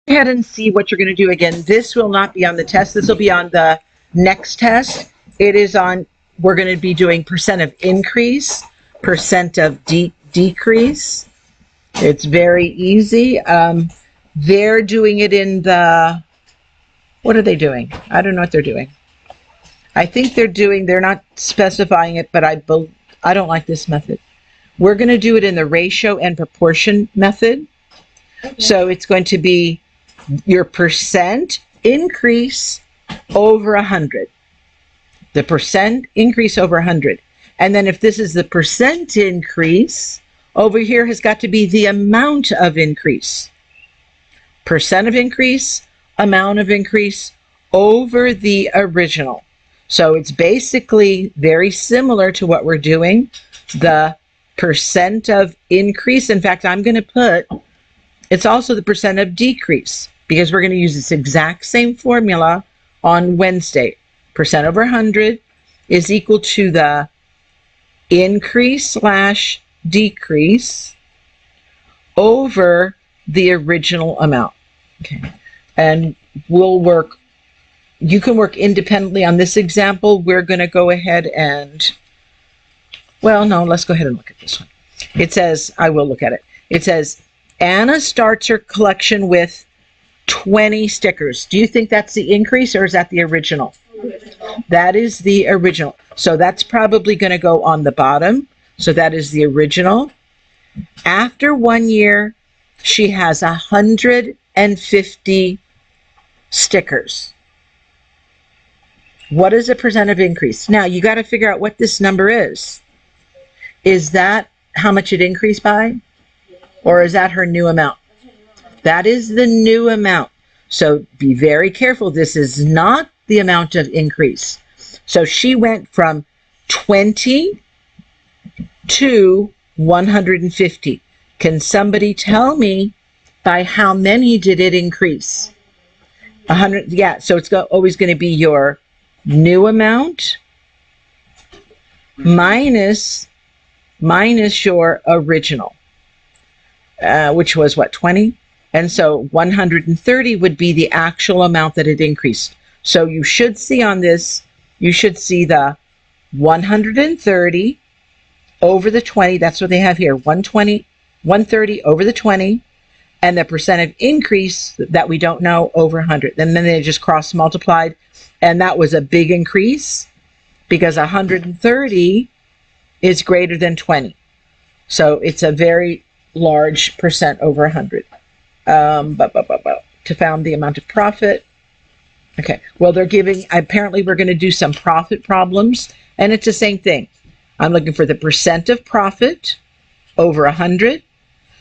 Go ahead and see what you're going to do again. This will not be on the test. This will be on the next test. It is on, we're going to be doing percent of increase, percent of decrease. It's very easy. They're doing it in the, what are they doing? I don't know what they're doing. I think they're not specifying it, but I don't like this method. We're going to do it in the ratio and proportion method. Okay. So it's going to be your percent increase over 100. The percent increase over 100. And then if this is the percent increase, over here has got to be the amount of increase. Percent of increase, amount of increase over the original. So it's basically very similar to what we're doing. The percent of increase, in fact, I'm going to put, it's also the percent of decrease, because we're going to use this exact same formula on Wednesday. Percent over 100 is equal to the increase / decrease over the original amount. Okay. And we'll work, you can work independently on this example. We're going to go ahead and, well, no, let's go ahead and look at this one. It says, I will look at it. It says, Anna starts her collection with 20 stickers. Do you think that's the increase, or is that the original? That is the original. So that's probably going to go on the bottom. So that is the original. After 1 year, she has 150 stickers. What is the percent of increase? Now you got to figure out what this number is. Is that how much it increased by? Or is that her new amount? That is the new amount. So be very careful. This is not the amount of increase. So she went from 20 to 150. Can somebody tell me by how many did it increase? 100. Yeah, so it's always going to be your new amount minus your original, which was what, 20? And so 130 would be the actual amount that it increased. So you should see on this, you should see the 130 over the 20. That's what they have here, 130 over the 20, and the percent of increase that we don't know over 100. And then they just cross multiplied, and that was a big increase because 130 is greater than 20. So it's a very large percent over 100. To found the amount of profit. Okay, well, they're giving, apparently we're going to do some profit problems, and it's the same thing. I'm looking for the percent of profit over 100.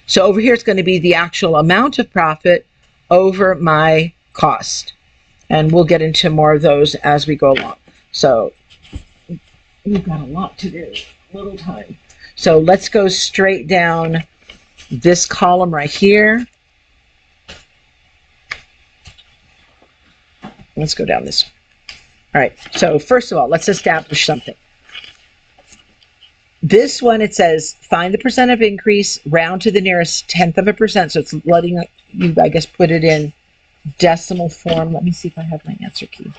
So over here, it's going to be the actual amount of profit over my cost. And we'll get into more of those as we go along. So we've got a lot to do, little time. So let's go straight down this column right here. Let's go down this one. All right, so first of all, let's establish something. This one, it says, find the percent of increase, round to the nearest tenth of a percent. So it's letting you, I guess, put it in decimal form. Let me see if I have my answer key.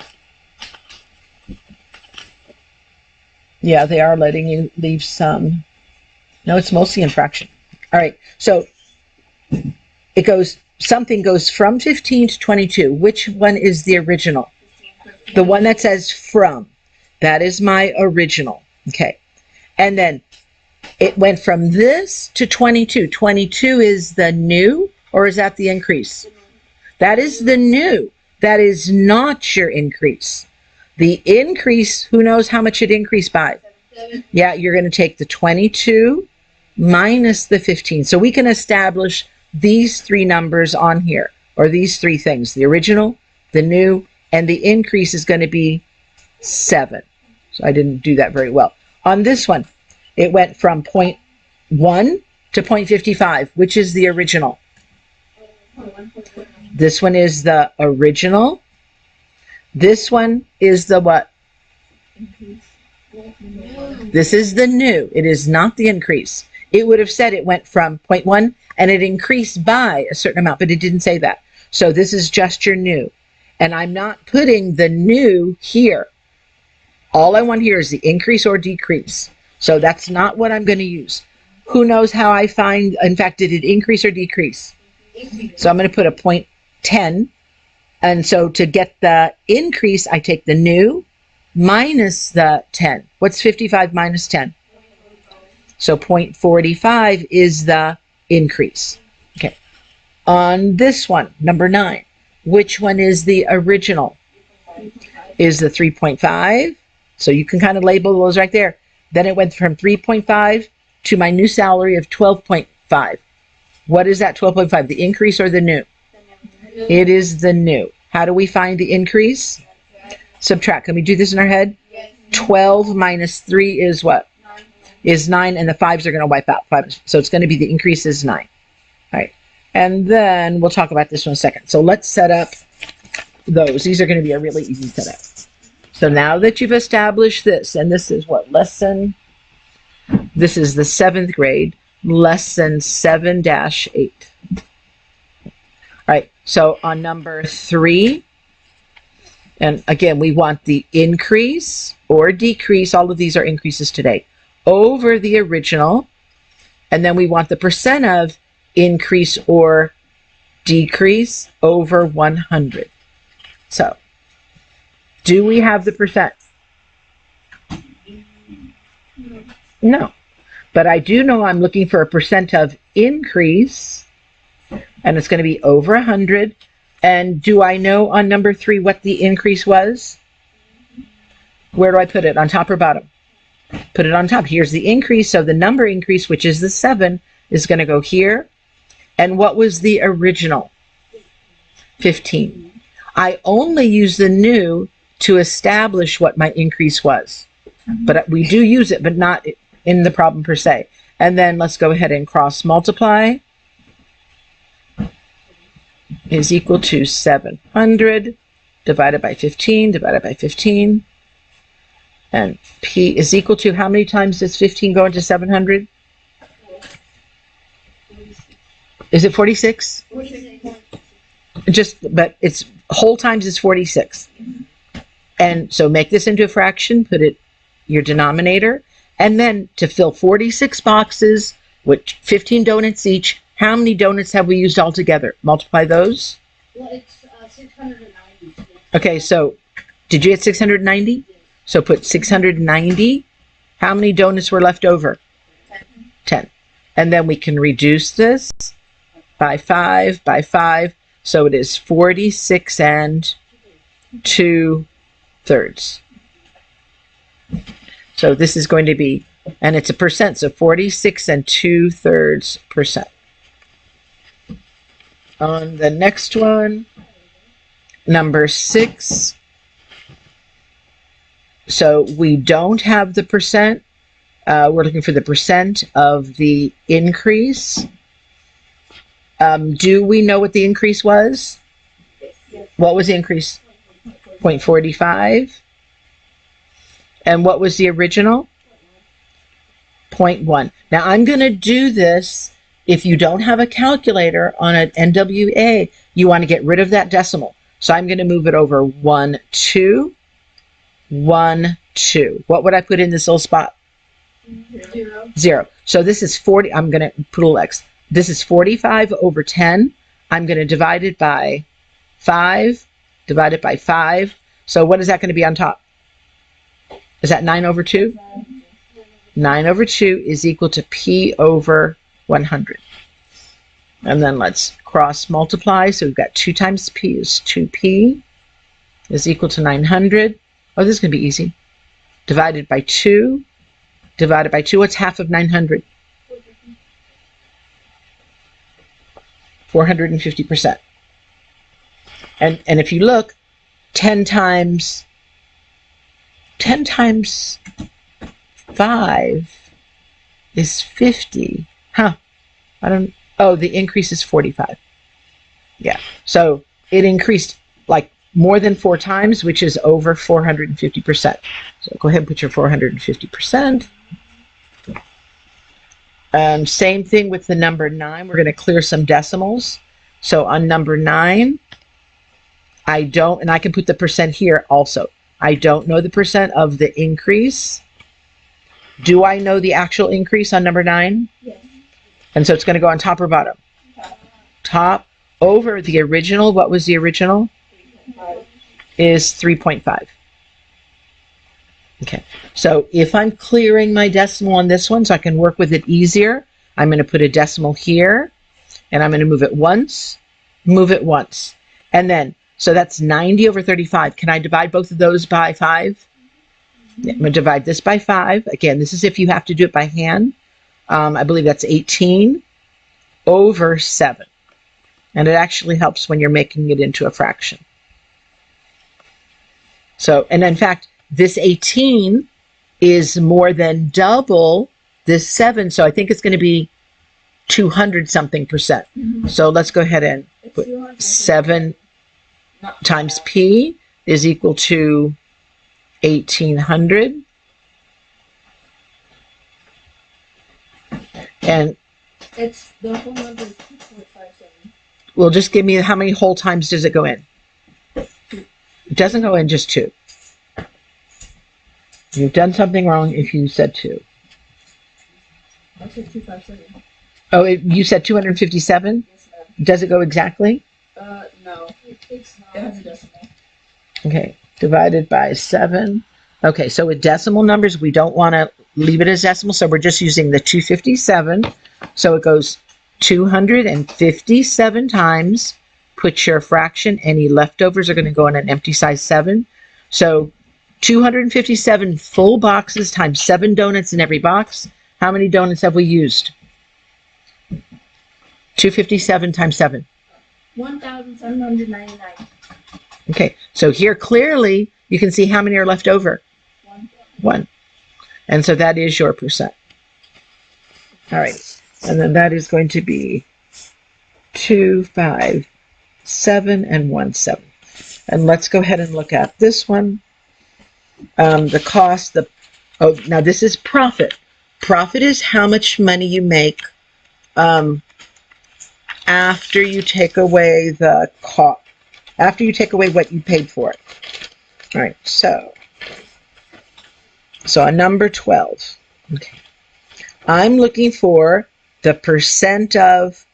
Yeah, they are letting you leave some. No, it's mostly in fraction. All right, so it goes, something goes from 15 to 22. Which one is the original? The one that says from. That is my original. Okay. And then it went from this to 22. 22 is the new, or is that the increase? That is the new. That is not your increase. The increase, who knows how much it increased by? Yeah, you're going to take the 22 minus the 15. So we can establish these three numbers on here, or these three things: the original, the new, and the increase is going to be 7. So I didn't do that very well. On this one, it went from 0.1 to 0.55, which is the original. This one is the original. This one is the what? This is the new. It is not the increase. It would have said it went from 0.1 and it increased by a certain amount, but it didn't say that. So this is just your new. And I'm not putting the new here. All I want here is the increase or decrease. So that's not what I'm going to use. Who knows how I find, in fact, did it increase or decrease? So I'm going to put a 0.10. And so to get the increase, I take the new minus the 10. What's 55 minus 10? So 0.45 is the increase. Okay. On this one, number 9, which one is the original? Is the 3.5. So you can kind of label those right there. Then it went from 3.5 to my new salary of 12.5. What is that 12.5? The increase or the new? It is the new. How do we find the increase? Subtract. Can we do this in our head? 12 minus 3 is what? Is 9, and the 5s are going to wipe out. 5. So it's going to be the increase is 9. All right. And then we'll talk about this one in a second. So let's set up those. These are going to be a really easy setup. So now that you've established this, and this is what lesson, this is the 7th grade, lesson 7-8. All right, so on number 3, and again, we want the increase or decrease, all of these are increases today, over the original, and then we want the percent of increase or decrease over 100. So, do we have the percent? No. But I do know I'm looking for a percent of increase, and it's going to be over 100. And do I know on number 3 what the increase was? Where do I put it? On top or bottom? Put it on top. Here's the increase. So the number increase, which is the 7, is going to go here. And what was the original? 15. I only use the new to establish what my increase was. But we do use it, but not in the problem per se. And then let's go ahead and cross multiply. Is equal to 700 divided by 15 divided by 15. And P is equal to, how many times does 15 go into 700? Is it 46? 46. But it's whole times is 46. And so make this into a fraction, put it your denominator, and then to fill 46 boxes with 15 donuts each, how many donuts have we used altogether? Multiply those. Well, it's 690. Okay, so did you get 690? So put 690. How many donuts were left over? 10. And then we can reduce this by 5 by 5. So it is 46 and 2/3. So this is going to be, and it's a percent, so 46 and 2/3%. On the next one, number 6. So we don't have the percent. We're looking for the percent of the increase. Do we know what the increase was? What was the increase? 0.45. And what was the original? 0.1. Now I'm going to do this. If you don't have a calculator on an NWA, you want to get rid of that decimal. So I'm going to move it over 1, 2, 1, 2. What would I put in this little spot? 0. 0. So this is 40. I'm going to put a little X. This is 45 over 10. I'm going to divide it by 5, divide it by 5. So what is that going to be on top? Is that 9 over 2? 9 over 2 is equal to P over 100. And then let's cross multiply. So we've got 2 times P is 2P is equal to 900. Oh, this is going to be easy. Divided by 2. Divided by 2. What's half of 900? 450%. And if you look, 10 times 5 is 50. Huh. Oh, the increase is 45. Yeah. So it increased like more than 4 times, which is over 450%. So go ahead and put your 450%. Same thing with the number 9. We're going to clear some decimals. So on number 9, I don't, and I can put the percent here also. I don't know the percent of the increase. Do I know the actual increase on number 9? Yes. And so it's going to go on top or bottom? Top over the original. What was the original? Is 3.5. Okay. So if I'm clearing my decimal on this one so I can work with it easier, I'm going to put a decimal here and I'm going to move it once, and then, so that's 90 over 35. Can I divide both of those by 5? Yeah, I'm going to divide this by 5. Again, this is if you have to do it by hand. I believe that's 18 over 7. And it actually helps when you're making it into a fraction. So, and in fact, this 18 is more than double this 7. So I think it's going to be 200 something percent. So let's go ahead and put 7 times P is equal to 1800. And It's the whole number is 2.57. well, just give me how many whole times does it go in? It doesn't go in just 2. You've done something wrong if you said 2. I said 257. Oh, you said 257? Yes, ma'am. Does it go exactly? No. It's not. It has a decimal. Okay, divided by 7. Okay, so with decimal numbers, we don't want to leave it as decimal, so we're just using the 257. So it goes 257 times. Put your fraction. Any leftovers are going to go in an empty size 7. So 257 full boxes times 7 donuts in every box. How many donuts have we used? 257 times 7. 1,799. Okay, so here clearly you can see how many are left over. 1. And so that is your percent. All right, and then that is going to be 2, 5, 7, and 1, 7. And let's go ahead and look at this one. The cost, now this is profit. Profit is how much money you make after you take away the cost, after you take away what you paid for it. All right, so on number 12, okay, I'm looking for the percent of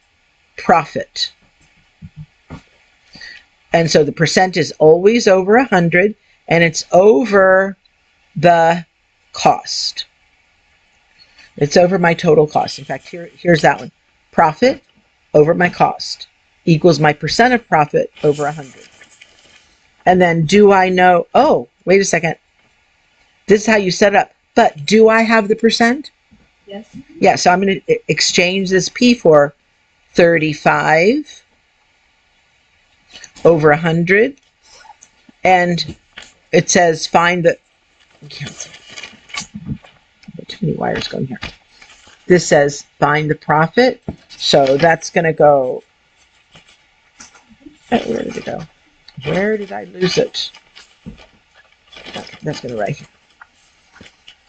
profit. And so the percent is always over 100, and it's over the cost. It's over my total cost. In fact, here's that one. Profit over my cost equals my percent of profit over 100. And then do I know, oh, wait a second. This is how you set up. But do I have the percent? Yes. Yeah, so I'm going to exchange this P for 35 over 100. And it says find the, too many wires going here. This says find the profit. So that's going to go, where did it go? Where did I lose it? Okay, that's going to right here.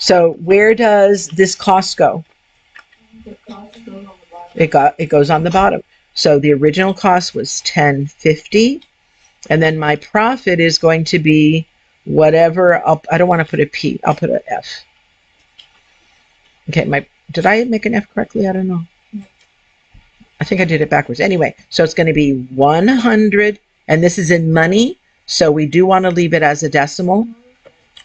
So where does this cost go? The cost goes on the bottom. It goes on the bottom. So the original cost was $10.50, and then my profit is going to be whatever. I don't want to put a P. I'll put an F. Okay, did I make an F correctly? I don't know. I think I did it backwards. Anyway, so it's going to be 100, and this is in money, so we do want to leave it as a decimal.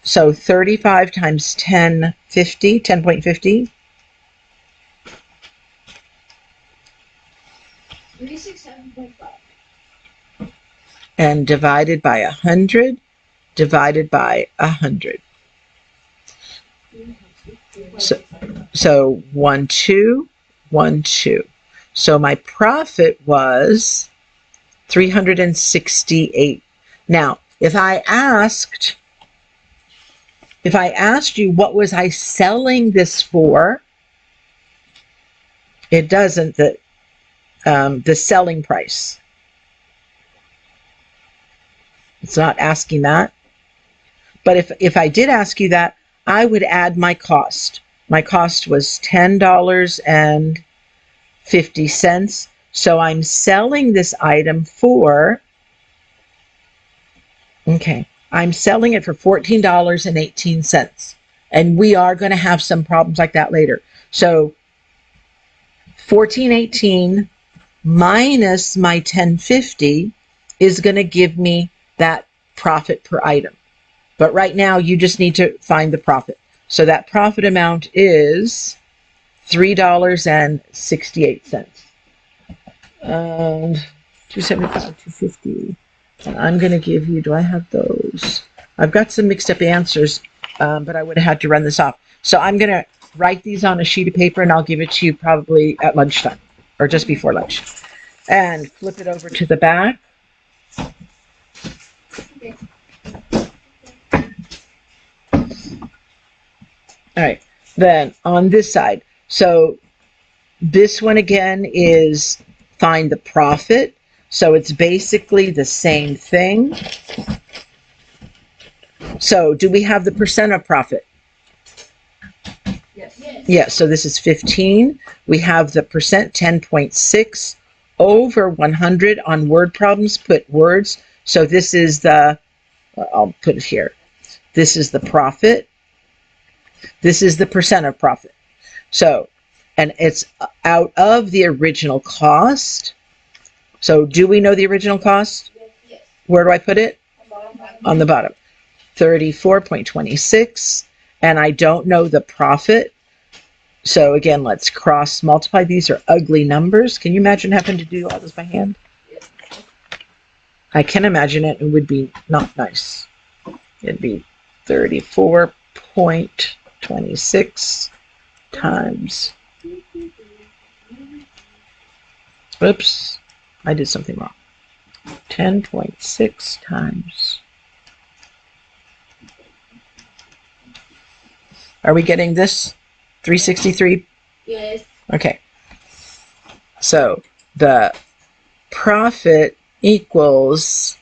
So 35 times 10.50, 10.50. 367.5. And divided by 100, divided by 100. So 1, 2, 1, 2. So my profit was 368. Now, if I asked you what was I selling this for, it doesn't, the selling price. It's not asking that. But if I did ask you that, I would add my cost. My cost was $10.50. So I'm selling this item for, okay, I'm selling it for $14.18. And we are going to have some problems like that later. So $14.18 minus my $10.50 is going to give me that profit per item. But right now you just need to find the profit. So that profit amount is $3.68. 275, 250. And I'm going to give you, do I have those? I've got some mixed up answers, but I would have had to run this off. So I'm going to write these on a sheet of paper and I'll give it to you probably at lunchtime or just before lunch. And flip it over to the back. Okay. All right, then on this side. So this one again is find the profit. So it's basically the same thing. So do we have the percent of profit? Yes. Yeah, so this is 15. We have the percent 10.6 over 100 on word problems, put words. So this is the, I'll put it here. This is the profit. This is the percent of profit. So, and it's out of the original cost. So do we know the original cost? Yes. Where do I put it? Bottom. On the bottom. 34.26. And I don't know the profit. So again, let's cross multiply. These are ugly numbers. Can you imagine having to do all this by hand? Yes. I can imagine it. It would be not nice. It'd be 34.26 times. Oops, I did something wrong. 10.6 times. Are we getting this? 363? Yes. Okay. So the profit equals,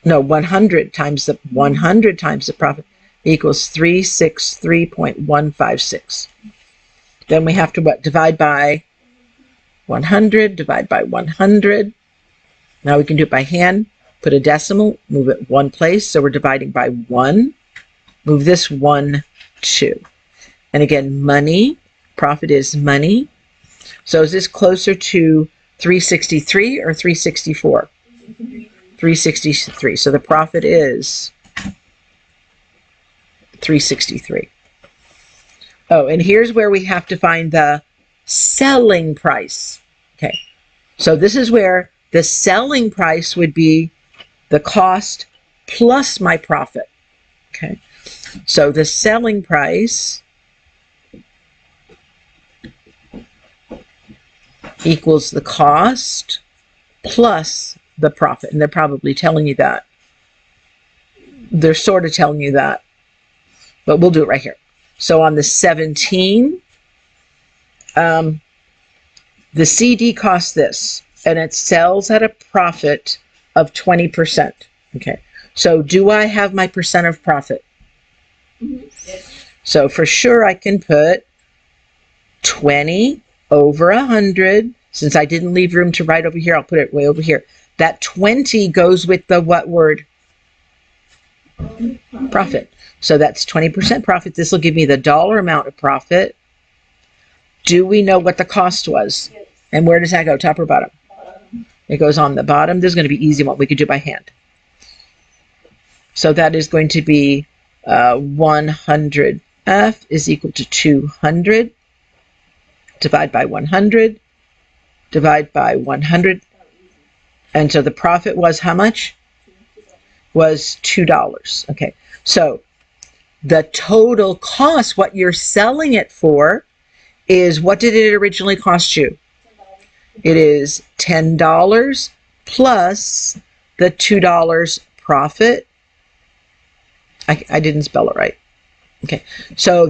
no, 100 times the profit equals 363.156. Then we have to what? Divide by 100, divide by 100. Now we can do it by hand. Put a decimal, move it one place. So we're dividing by 1. Move this 1, 2. And again, money, profit is money. So is this closer to 363 or 364? 363. So the profit is 363. Oh, and here's where we have to find the selling price. Okay. So this is where the selling price would be the cost plus my profit. Okay. So the selling price equals the cost plus the profit. And they're probably telling you that. They're sort of telling you that. But we'll do it right here. So on the 17, the CD costs this. And it sells at a profit of 20%. Okay. So do I have my percent of profit? Mm-hmm. Yes. So for sure I can put 20 over 100. Since I didn't leave room to write over here, I'll put it way over here. That 20 goes with the what word? Profit. So that's 20% profit. This will give me the dollar amount of profit. Do we know what the cost was? Yes. And where does that go? Top or bottom? It goes on the bottom. This is going to be easy one. We could do by hand. So that is going to be 100F is equal to 200. Divide by 100. Divide by 100. And so the profit was how much? Was $2. Okay. So the total cost, what you're selling it for, is what did it originally cost you? It is $10 plus the $2 profit. I didn't spell it right. Okay. So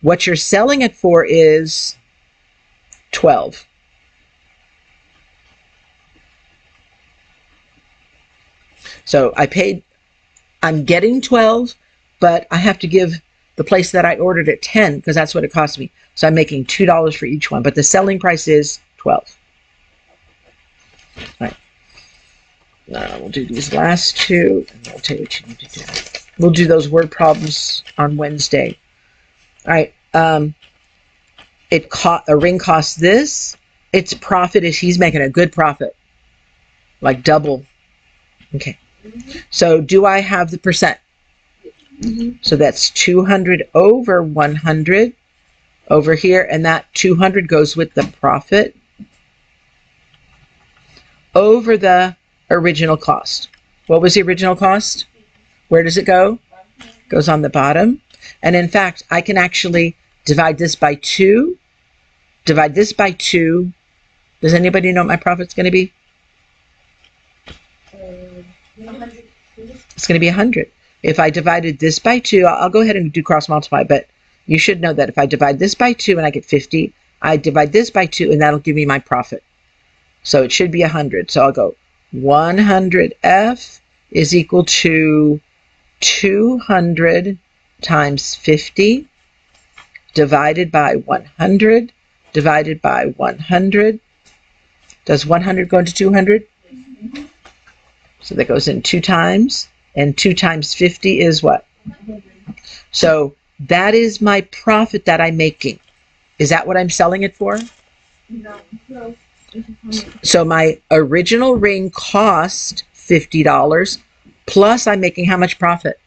what you're selling it for is 12. So I'm getting 12, but I have to give the place that I ordered at 10 because that's what it cost me. So I'm making $2 for each one, but the selling price is 12. Right. We'll do these last two, and I'll tell you what you need to do. We'll do those word problems on Wednesday. All right. A ring costs this. Its profit is he's making a good profit, like double. Okay. So do I have the percent? So that's 200 over 100 over here, and that 200 goes with the profit over the original cost. What was the original cost? Where does it go? It goes on the bottom. And in fact, I can actually divide this by 2. Divide this by 2. Does anybody know what my profit's going to be? 100. It's going to be 100. If I divided this by 2, I'll go ahead and do cross multiply, but you should know that if I divide this by 2 and I get 50, I divide this by 2 and that'll give me my profit. So it should be 100. So I'll go 100F is equal to 200 times 50 divided by 100 divided by 100. Does 100 go into 200? So that goes in 2 times. And 2 times 50 is what? So that is my profit that I'm making. Is that what I'm selling it for? No. So my original ring cost $50, plus I'm making how much profit?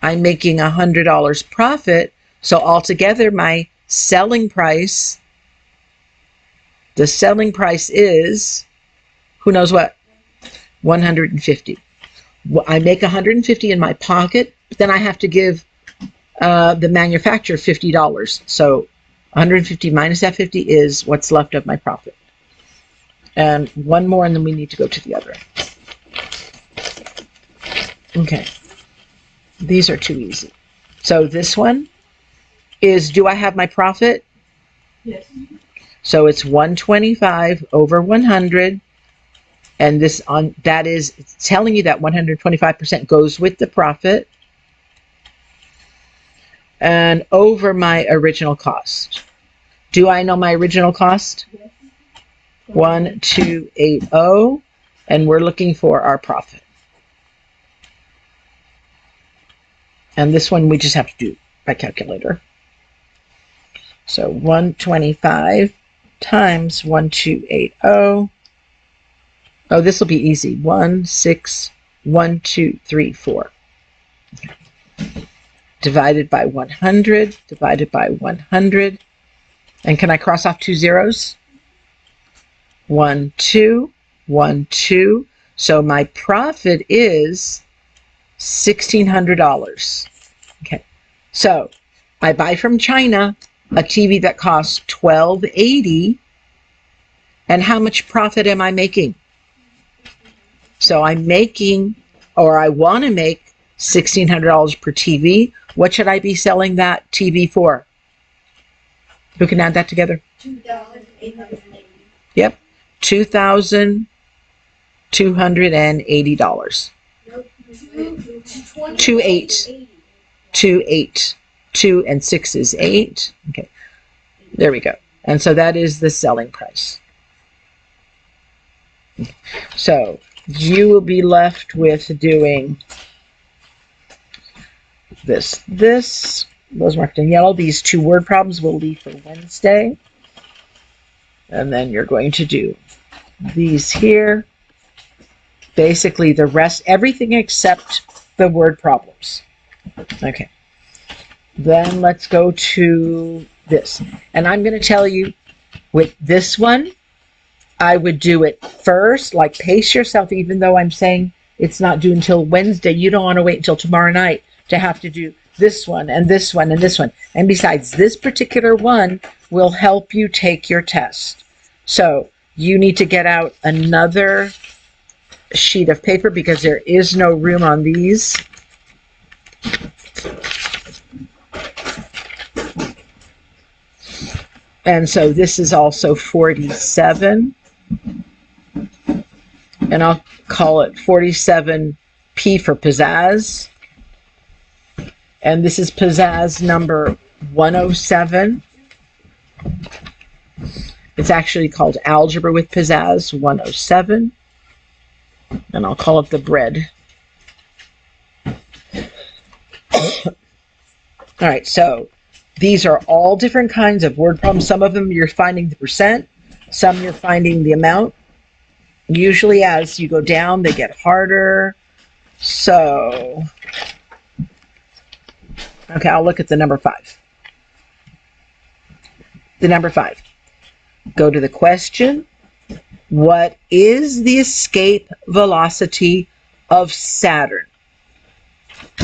I'm making $100 profit. So altogether my selling price, the selling price is, who knows what? 150. I make 150 in my pocket, but then I have to give the manufacturer $50. So 150 minus that 50 is what's left of my profit. And one more, and then we need to go to the other. Okay. These are too easy. So this one is, do I have my profit? Yes. So it's 125 over 100. And this on that is it's telling you that 125% goes with the profit and over my original cost. Do I know my original cost? Yes. 1280, and we're looking for our profit. And this one we just have to do by calculator. So 125 times 1280. Oh, this will be easy. 1, 6, 1, 2, 3, 4. Okay. Divided by 100, divided by 100. And can I cross off 2 zeros? 1, 2, 1, 2. So my profit is $1,600. Okay. So I buy from China a TV that costs $1,280. And how much profit am I making? So I'm making, or I want to make $1,600 per TV. What should I be selling that TV for? Who can add that together? $2,880. Yep, $2,280. 28. 2 and 6 is 8. Okay, there we go. And so that is the selling price. So you will be left with doing this. Those marked in yellow. These 2 word problems will leave for Wednesday. And then you're going to do these here. Basically the rest, everything except the word problems. Okay. Then let's go to this. And I'm going to tell you with this one, I would do it first, like pace yourself, even though I'm saying it's not due until Wednesday. You don't want to wait until tomorrow night to have to do this one and this one and this one. And besides, this particular one will help you take your test. So you need to get out another sheet of paper because there is no room on these. And so this is also 47. And I'll call it 47P for pizzazz. And this is pizzazz number 107. It's actually called Algebra with Pizzazz 107. And I'll call it the bread. All right, so these are all different kinds of word problems. Some of them you're finding the percent, some you're finding the amount. Usually as you go down, they get harder. So, okay, I'll look at the number 5. The number 5. Go to the question. What is the escape velocity of Saturn?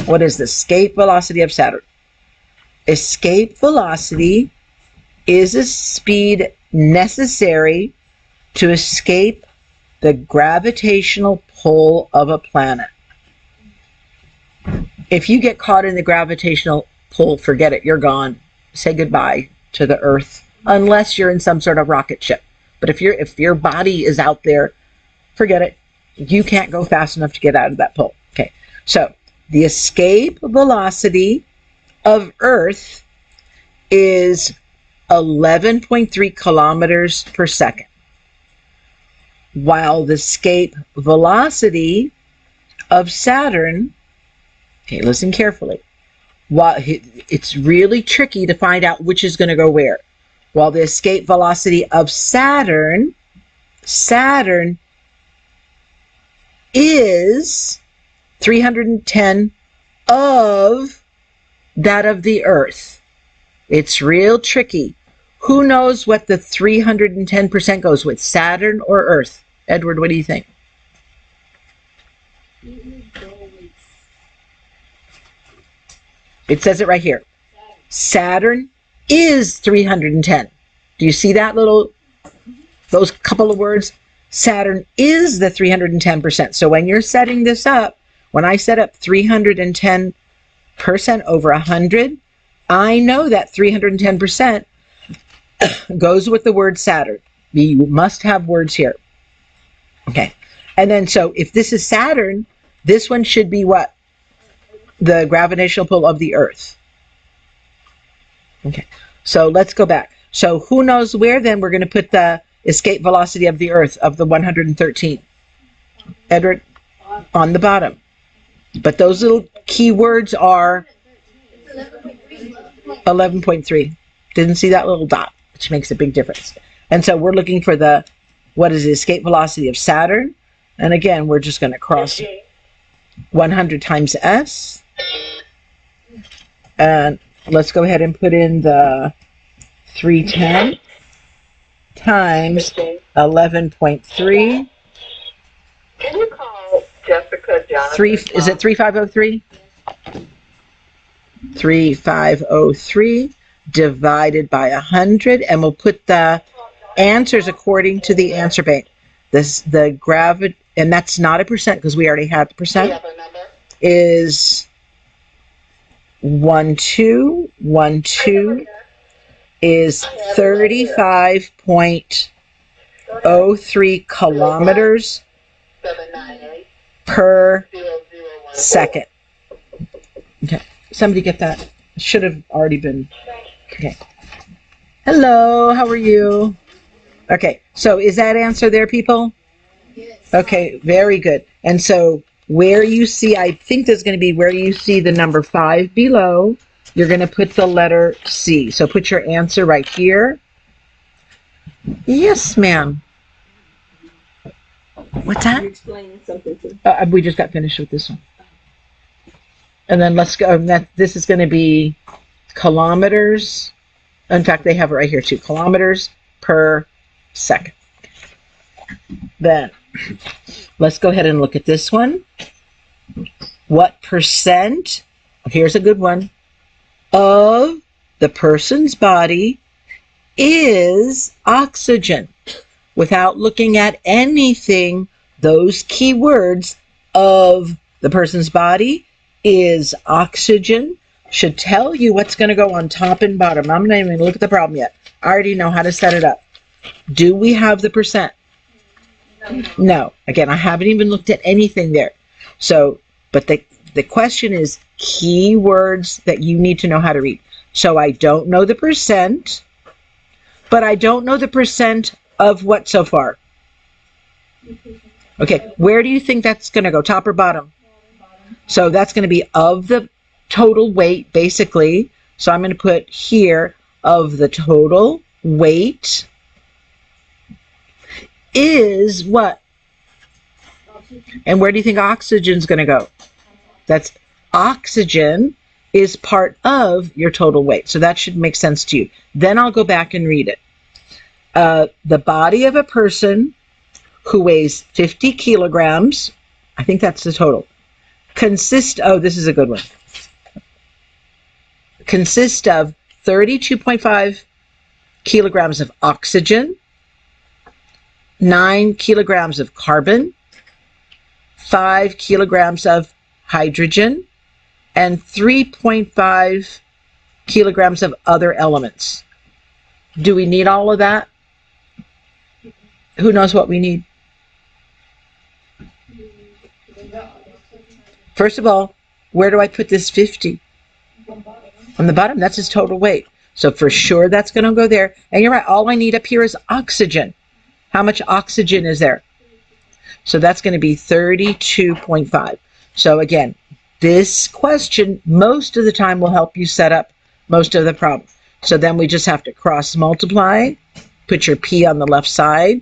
What is the escape velocity of Saturn? Escape velocity is a speed necessary to escape the gravitational pull of a planet. If you get caught in the gravitational pull, forget it, you're gone. Say goodbye to the Earth, unless you're in some sort of rocket ship. But if your body is out there, forget it. You can't go fast enough to get out of that pull. Okay, so the escape velocity of Earth is 11.3 kilometers per second, while the escape velocity of Saturn, okay, listen carefully, it's really tricky to find out which is going to go where. While the escape velocity of Saturn is 310 of that of the Earth. It's real tricky. Who knows what the 310% goes with, Saturn or Earth? Edward, what do you think? It says it right here. Saturn is 310. Do you see that those couple of words? Saturn is the 310%. So when you're setting this up, when I set up 310% over 100, I know that 310% goes with the word Saturn. You must have words here. Okay. And then so if this is Saturn, this one should be what? The gravitational pull of the Earth. Okay, so let's go back. So who knows where then we're going to put the escape velocity of the Earth of the 113? Edward, on the bottom. But those little key words are 11.3. Didn't see that little dot, which makes a big difference. And so we're looking for what is the escape velocity of Saturn? And again, we're just going to cross 100 times S. And let's go ahead and put in the 310 times 11.3. Can you call Jessica Johnson? Is it 3503? 3503 divided by 100, and we'll put the answers according to the answer bank. The gravity, and that's not a percent because we already had the percent, is 1212 is 35.03 kilometers per second. Okay, somebody get that? It should have already been. Okay. Hello, how are you? Okay, so is that answer there, people? Yes. Okay, very good. And so where you see, I think there's going to be where you see the number 5 below, you're going to put the letter C. So put your answer right here. Yes, ma'am. What's that? You explaining something to me? We just got finished with this one. And then let's go. This is going to be kilometers. In fact, they have it right here too. Kilometers per second. Then let's go ahead and look at this one. What percent, here's a good one, of the person's body is oxygen? Without looking at anything, those key words of the person's body is oxygen should tell you what's going to go on top and bottom. I'm not even going to look at the problem yet. I already know how to set it up. Do we have the percent? No. Again, I haven't even looked at anything there. So, but the question is key words that you need to know how to read. So I don't know the percent. but I don't know the percent of what so far. Okay, where do you think that's going to go? Top or bottom? So that's going to be of the total weight, basically. So I'm going to put here of the total weight is what? And where do you think oxygen's going to go? That's oxygen is part of your total weight. So that should make sense to you. Then I'll go back and read it. The body of a person who weighs 50 kilograms, I think that's the total, consists of 32.5 kilograms of oxygen, 9 kilograms of carbon, 5 kilograms of hydrogen, and 3.5 kilograms of other elements. Do we need all of that? Who knows what we need? First of all, where do I put this 50? On the bottom, that's his total weight. So for sure that's going to go there. And you're right, all I need up here is oxygen. How much oxygen is there? So that's going to be 32.5. So again, this question most of the time will help you set up most of the problem. So then we just have to cross multiply, put your P on the left side.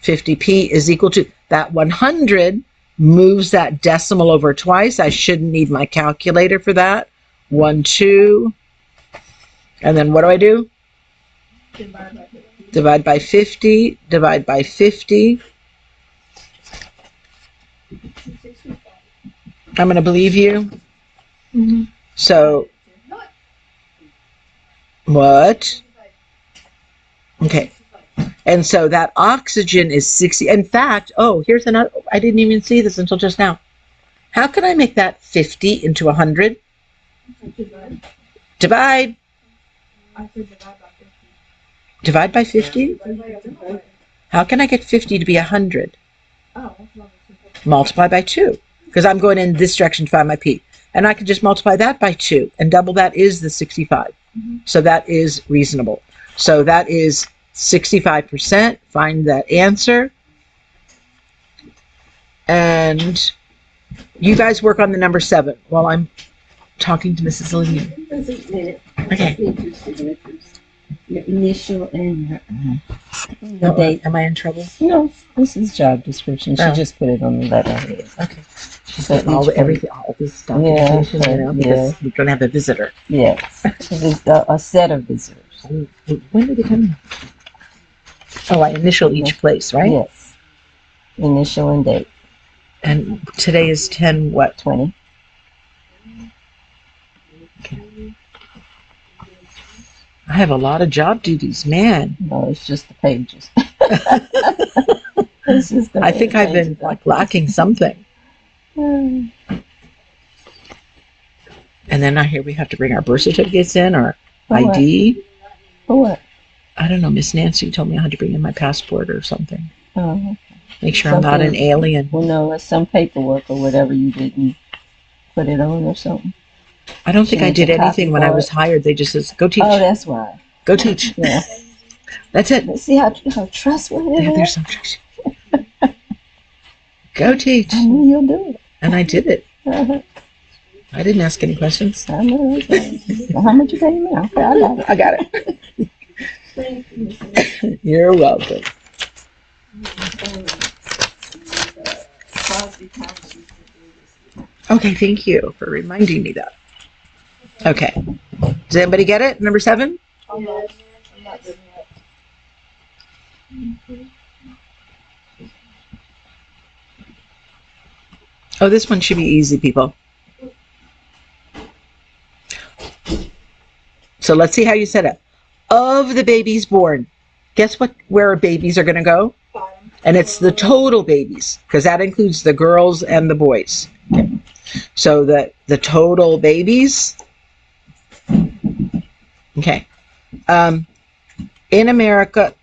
50p is equal to that 100 moves that decimal over twice. I shouldn't need my calculator for that. 1, 2. And then what do? Divide by 50. Divide by 50. I'm going to believe you. Mm-hmm. So, what? Okay. And so that oxygen is 60. In fact, oh, here's another. I didn't even see this until just now. How can I make that 50 into 100? Divide. Divide by 50? How can I get 50 to be 100? Multiply by 2. Because I'm going in this direction to find my P. And I can just multiply that by 2. And double that is the 65. So that is reasonable. So that is 65%. Find that answer. And you guys work on the number 7 while I'm talking to Mrs. Lillian. Okay. Your initial and your No, date. am I in trouble? No, this is job description. She Oh. just put it on the letterhead. Okay. So All each everything, all this Yeah, documentation, you know, because yeah. we're going to have a visitor. Yes. So there's a set of visitors. When did it come? Oh, I initial each place, right? Yes. Initial and date. And today is 10 what? 20. I have a lot of job duties, man. No, it's just the pages. It's just the I think I've been pages. like lacking something. Mm. And then I hear we have to bring our birth certificates in, our For what? ID. For what? I don't know. Miss Nancy told me I had to bring in my passport or something. Oh, okay. Make sure I'm not an Something- alien. Well, no, it's some paperwork or whatever you didn't put it on or something. I don't think I Change did the copy anything when I for was it. hired. They just says, go teach. Oh, that's why. Go teach. Yeah. That's it. Let's see how trustworthy Yeah, it there's is. some tricks. Go teach. I knew you'll do And I did it. it. I didn't ask any questions. I know. Well, how much you pay me? Okay, I got it. I got it. You're welcome. Okay, thank you for reminding me that. Okay. Does anybody get it? Number 7? Oh, this one should be easy, people. So let's see how you set up. Of the babies born, guess what? Where babies are going to go? And it's the total babies, because that includes the girls and the boys. Okay. So the total babies. Okay. In America,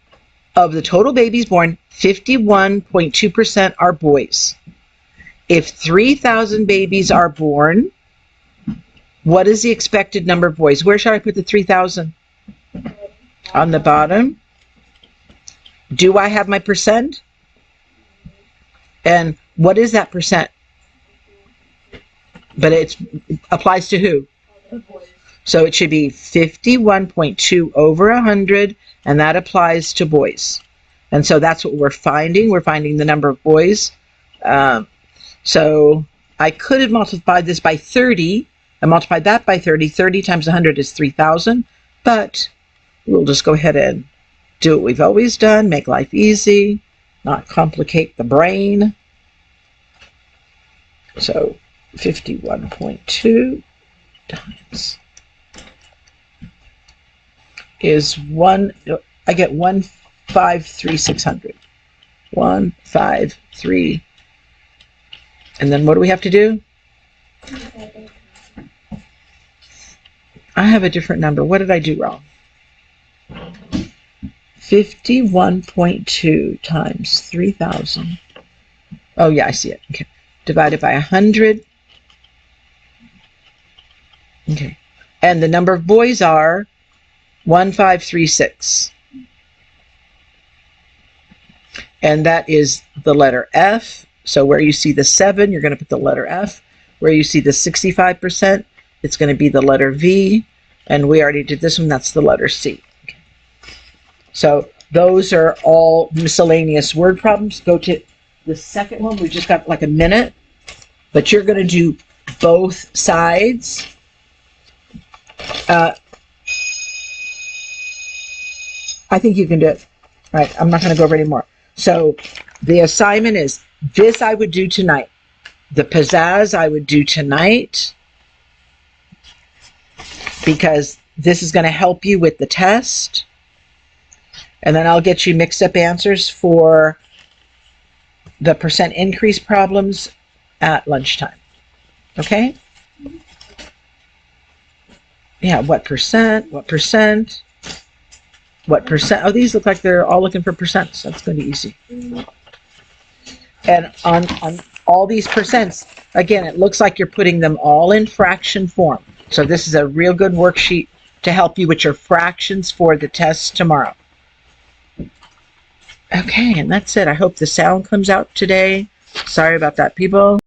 of the total babies born, 51.2% are boys. If 3,000 babies are born, what is the expected number of boys? Where should I put the 3,000? On the bottom, do I have my percent? And what is that percent? But it applies to who? So it should be 51.2 over 100, and that applies to boys. And so that's what we're finding. We're finding the number of boys. So I could have multiplied this by 30. I multiplied that by 30. 30 times 100 is 3,000. But we'll just go ahead and do what we've always done, make life easy, not complicate the brain. So 51.2 times is I get 1,53600. 153. And then what do we have to do? I have a different number. What did I do wrong? 51.2 times 3,000. Oh yeah, I see it. Okay. Divided by 100. Okay. And the number of boys are 1,536. And that is the letter F. So where you see the 7, you're going to put the letter F. Where you see the 65%, it's going to be the letter V. And we already did this one. That's the letter C. Okay. So those are all miscellaneous word problems. Go to the second one. We just got like a minute. But you're going to do both sides. I think you can do it. All right, I'm not going to go over anymore. So the assignment is this I would do tonight. The pizzazz I would do tonight because this is going to help you with the test. And then I'll get you mixed up answers for the percent increase problems at lunchtime. Okay? Yeah, what percent? What percent? What percent? Oh, these look like they're all looking for percents. That's going to be easy. And on all these percents, again, it looks like you're putting them all in fraction form. So this is a real good worksheet to help you with your fractions for the test tomorrow. Okay, and that's it. I hope the sound comes out today. Sorry about that, people.